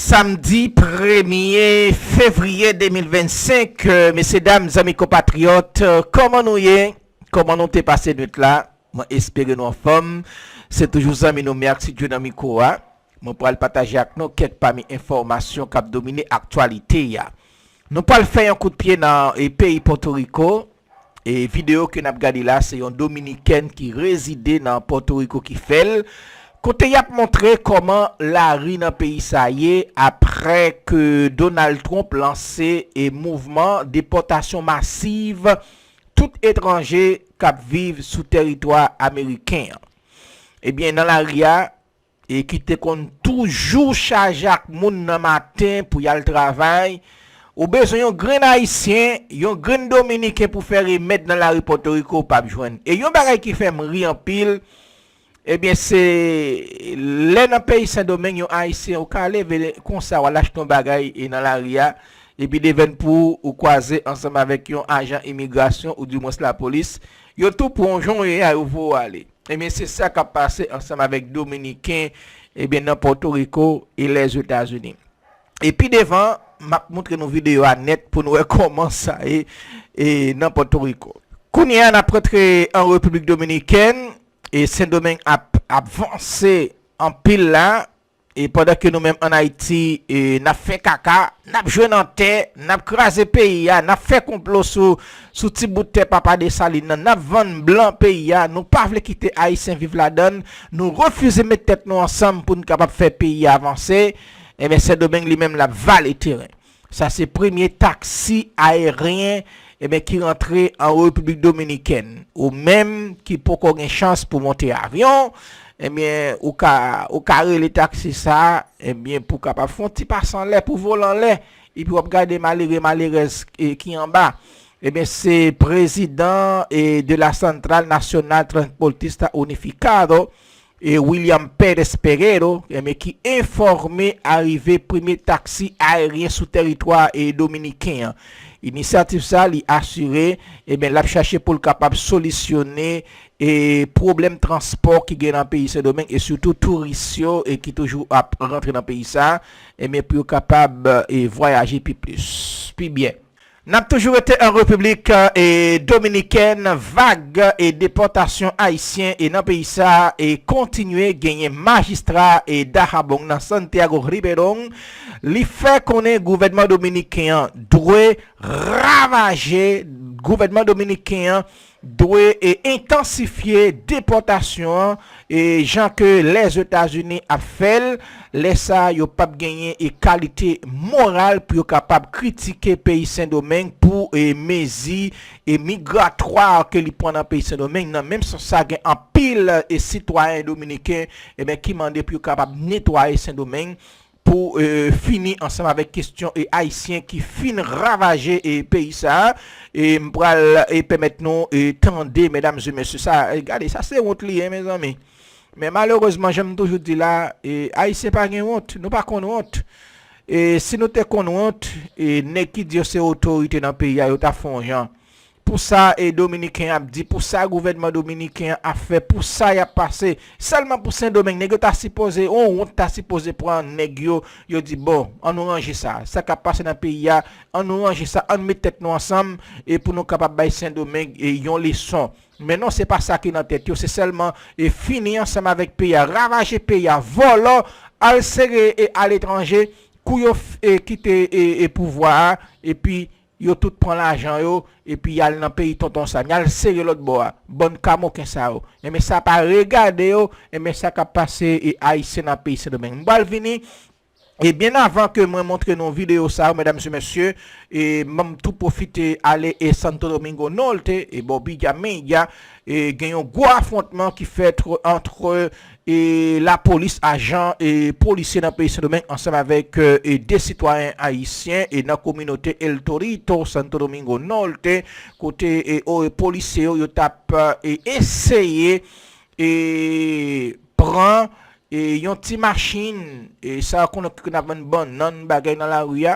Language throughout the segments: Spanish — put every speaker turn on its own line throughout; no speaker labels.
Samedi 1er février 2025, messieurs, dames, amis compatriotes, comment nous y est? Comment nous t'es passé nuit là? Moi, espérer nous en forme. C'est toujours amis nous merci Dieu dans micro. Moi, pour partager avec nous quelques parmi informations qui ont dominé l'actualité. Nous pas le faire un coup de pied dans le pays Porto Rico. Et vidéo que nous avons regardé là, c'est un Dominicain qui résidait dans Porto Rico qui fait. Côté y a montré comment la rue dans le pays ça y est après que Donald Trump lancé un mouvement déportation massive tout étranger qui vivent sous territoire américain. Eh bien dans la RIA et qui te compte toujours chargé avec moun dans matin pour y aller travail ou besoin un grand haïtien, un grand dominicain pour faire remettre dans la rue Porto Rico pas joindre. Et yon bagay qui fait rire en pile. Eh bien, c'est là dans le pays Saint-Domingue, yon haïtien, ou ka lever comme ça, ou lâche ton bagay et dans la ria, et puis devine pour ou croiser ensemble avec un agent immigration ou du moins la police, yon tout pour un jour et où vous aller. Eh bien, c'est ça qui a passé ensemble avec Dominicains, et bien dans Porto Rico et les États-Unis. Et puis devant, m'a montré nos vidéos à net pour nous voir comment ça et dans Porto Rico. Kounia n'a rentré en République Dominicaine. Et Saint-Domingue a avancé en pile là. Et pendant que nous-mêmes en Haïti, n'a fait caca, n'a joué dans terre, n'a crasé pays, n'a fait complot sous petit bout de terre papa de Saline, n'a vendu blanc pays, nous pas voulu quitter Haïtien vivre la donne, nous refusons de mettre tête nous ensemble pour nous capable faire pays avancer. Et bien Saint-Domingue lui-même la valet terrain. Ça c'est premier taxi aérien qui rentrait en République Dominicaine ou même qui peut avoir une chance pour monter avion ou carré les taxis ça pour capable faire un petit passe en l'air pour voler en l'air et puis regarder malheureux qui en bas c'est président de la Centrale Nationale Transportista Unificado et William Pérez Pereiro qui informé arrivé premier taxi aérien sous territoire dominicain. Initiative ça li assuré l'a chercher pour le capable solutionner et problème transport qui gagne dans pays Saint-Domingue et surtout touristes et qui toujours rentrer dans pays ça pour capable voyager plus bien. N'a toujours été en République dominicaine, vague et déportation haïtien et dans pays ça et continuer gagner magistrat et Dahabong dans Santiago Ribeirão. Li fait qu'on est gouvernement dominicain doit ravager gouvernement dominicain doit intensifier déportation et gens que les États-Unis a fait laissa yo pas gagner et qualité morale pour capable critiquer pays Saint-Domingue pour mesures et migratoire que li prend dans pays Saint-Domingue même si ça gagne en pile et citoyens dominicains qui mandé pour capable nettoyer Saint-Domingue pour finir ensemble avec question et haïtiens qui fin ravager et pays ça et m'pral et permettre nous tendre mesdames et messieurs ça regardez ça c'est honte li mes amis mais malheureusement j'aime toujours dire là haïtien pas gen honte nous pas qu'on honte et si nous te qu'on honte et nèg qui dit c'est autorité dans pays yo ta font gens pour ça et dominicain a dit pour ça gouvernement dominicain a fait pour ça y a passé seulement pour Saint-Domingue nèg t'a supposé on t'a supposé prendre nèg yo dit bon on nous ranger ça qui a passé dans pays on nous ranger ça on met tête nous ensemble et pour nous capable bailler Saint-Domingue et yon leçon mais non c'est pas ça qui dans tête c'est seulement et finir ensemble avec pays ravager pays voler al serrer et à l'étranger couyo quitter et pouvoir et puis yo tout prend l'argent yo et puis y a dans pays tonton ça y a serrer l'autre bois bonne camoquin ça yo mais ça pas regarder yo mais ça qu'a passé et haïtien dans pays c'est domaine m'bal venir et bien avant que moi montre nos vidéos ça mesdames et messieurs et même tout profiter aller et Santo Domingo Norte et Bobby Media et gagne un gros affrontement qui fait entre et la police agent et policiers dans le pays Saint-Domingue ensemble avec des citoyens haïtiens et dans la communauté El Torito Santo Domingo Norte côté policiers yo tape et essayer et prend et yon ti machine et ça qu'on a une bonne non bagay dans la rue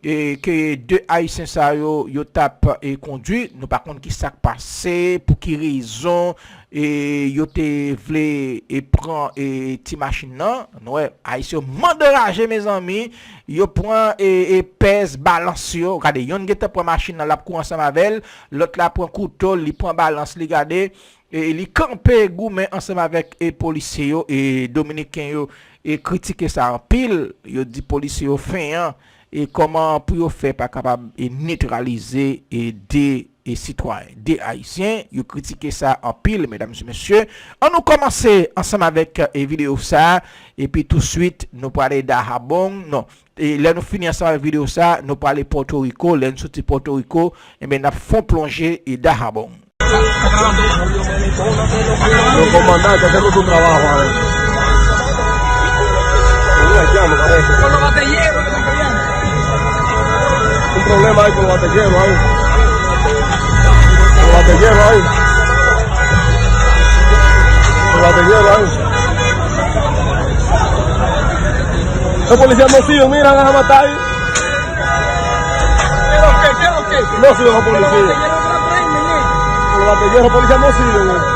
que deux haïtiens ça yo tap conduit, nous par contre qui ça passé pour qui raison yo te vle prend ti machine nan, ouais, haïtien manderager mes amis, yo prend pèse balance yo, regardez, yon gete prend machine nan la pour ensemble avec l'autre la prend couteau, li prend balance, li gade et li camper goumen ensemble avec policiers yo et dominicains yo et critiquer ça en pile, yo dit policiers yo fin hein, et comment pour faire pas capable et neutraliser des citoyens, des haïtiens, ils critiquent ça en pile, mesdames et messieurs. On nous commencer ensemble avec vidéo ça et puis tout de suite nous parler d'Ahabong, non. Et là nous finissons ensemble avec vidéo ça, nous parler Porto Rico, là nous sorti Porto Rico et ben nous font plonger et d'Ahabong.
Un problema hay con los bategueros ahí. Con los bategueros ahí. Con los bategueros ahí. Los policías no siguen, miran a matar ahí. ¿Qué? No siguen los policías. Los bategueros, los policías no siguen.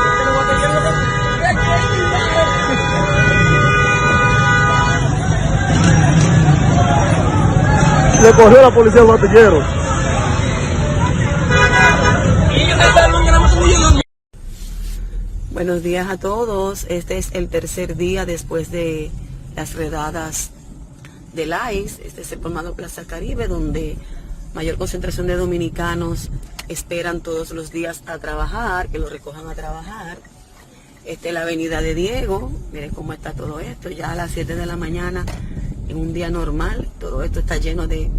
Le cogió la policía al batillero.
Buenos días a todos. Este es el tercer día después de las redadas del ICE. Este es el colmado Plaza Caribe, donde mayor concentración de dominicanos esperan todos los días a trabajar, que los recojan a trabajar. Esta es la avenida de Diego. Miren cómo está todo esto. Ya a las 7 de la mañana, en un día normal, todo esto está lleno de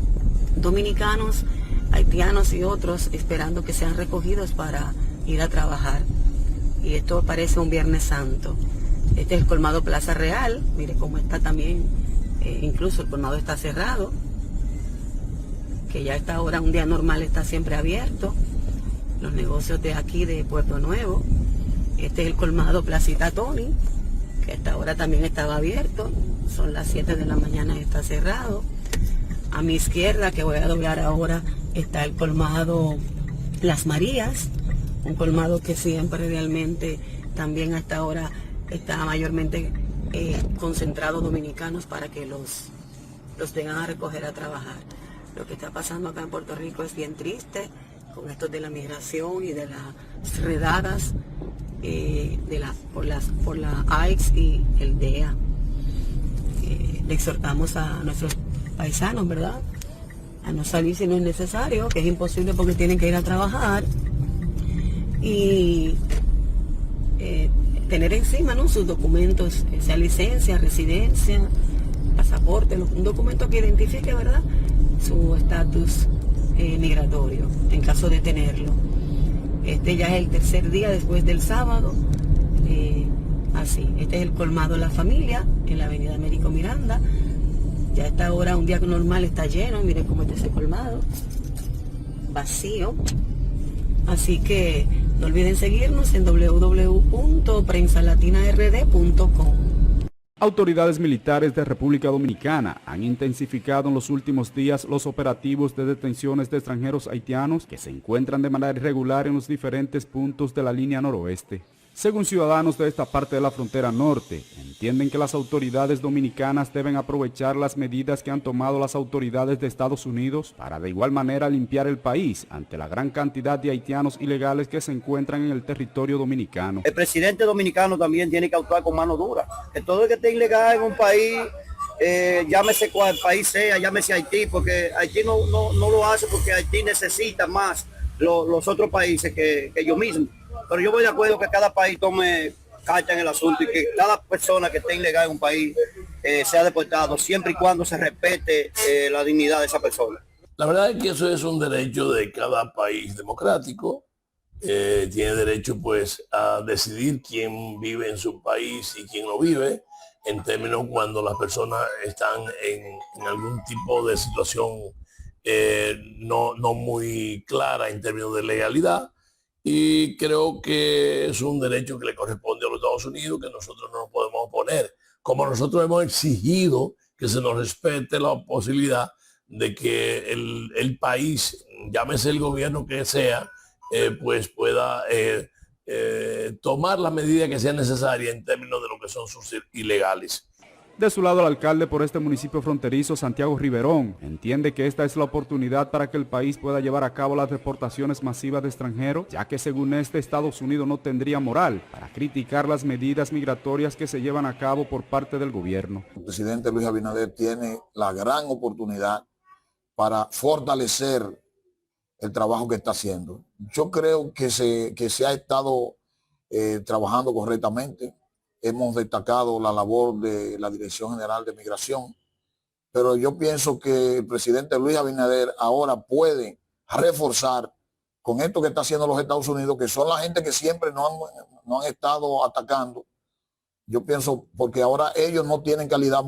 dominicanos, haitianos y otros esperando que sean recogidos para ir a trabajar. Y esto parece un Viernes Santo. Este es el colmado Plaza Real. Mire cómo está también, incluso el colmado está cerrado, que ya a esta hora, un día normal, está siempre abierto. Los negocios de aquí de Puerto Nuevo. Este es el colmado Placita Tony, que a esta hora también estaba abierto. Son las 7 de la mañana y está cerrado. A mi izquierda, que voy a doblar ahora, está el colmado Las Marías, un colmado que siempre realmente también hasta ahora está mayormente concentrado dominicanos para que los vengan a recoger a trabajar. Lo que está pasando acá en Puerto Rico es bien triste, con esto de la migración y de las redadas por la AIX y el DEA. Le exhortamos a nuestros paisanos, ¿verdad?, a no salir si no es necesario, que es imposible porque tienen que ir a trabajar, y tener encima, ¿no?, sus documentos, sea licencia, residencia, pasaporte, un documento que identifique, ¿verdad?, su estatus migratorio, en caso de tenerlo. Este ya es el tercer día después del sábado. Así, este es el colmado La Familia, en la avenida Américo Miranda. Ya a esta hora, un día normal, está lleno. Miren cómo está ese colmado, vacío. Así que no olviden seguirnos en www.prensalatinard.com.
Autoridades militares de República Dominicana han intensificado en los últimos días los operativos de detenciones de extranjeros haitianos que se encuentran de manera irregular en los diferentes puntos de la línea noroeste. Según ciudadanos de esta parte de la frontera norte, entienden que las autoridades dominicanas deben aprovechar las medidas que han tomado las autoridades de Estados Unidos para de igual manera limpiar el país ante la gran cantidad de haitianos ilegales que se encuentran en el territorio dominicano.
El presidente dominicano también tiene que actuar con mano dura. Que todo el que esté ilegal en un país, llámese cual país sea, llámese Haití, porque Haití no lo hace porque Haití necesita más los otros países que ellos mismos. Pero yo voy de acuerdo que cada país tome carta en el asunto y que cada persona que esté ilegal en un país sea deportado, siempre y cuando se respete la dignidad de esa persona.
La verdad es que eso es un derecho de cada país democrático. Tiene derecho pues a decidir quién vive en su país y quién no vive, en términos cuando las personas están en algún tipo de situación no muy clara en términos de legalidad. Y creo que es un derecho que le corresponde a los Estados Unidos, que nosotros no nos podemos oponer. Como nosotros hemos exigido que se nos respete la posibilidad de que el país, llámese el gobierno que sea, pues pueda tomar las medidas que sean necesarias en términos de lo que son sus ilegales.
De su lado, el alcalde por este municipio fronterizo, Santiago Riverón, entiende que esta es la oportunidad para que el país pueda llevar a cabo las deportaciones masivas de extranjeros, ya que según Estados Unidos no tendría moral para criticar las medidas migratorias que se llevan a cabo por parte del gobierno.
El presidente Luis Abinader tiene la gran oportunidad para fortalecer el trabajo que está haciendo. Yo creo que se ha estado trabajando correctamente. Hemos destacado la labor de la Dirección General de Migración, pero yo pienso que el presidente Luis Abinader ahora puede reforzar con esto que está haciendo los Estados Unidos, que son la gente que siempre no han estado atacando. Yo pienso, porque ahora ellos no tienen calidad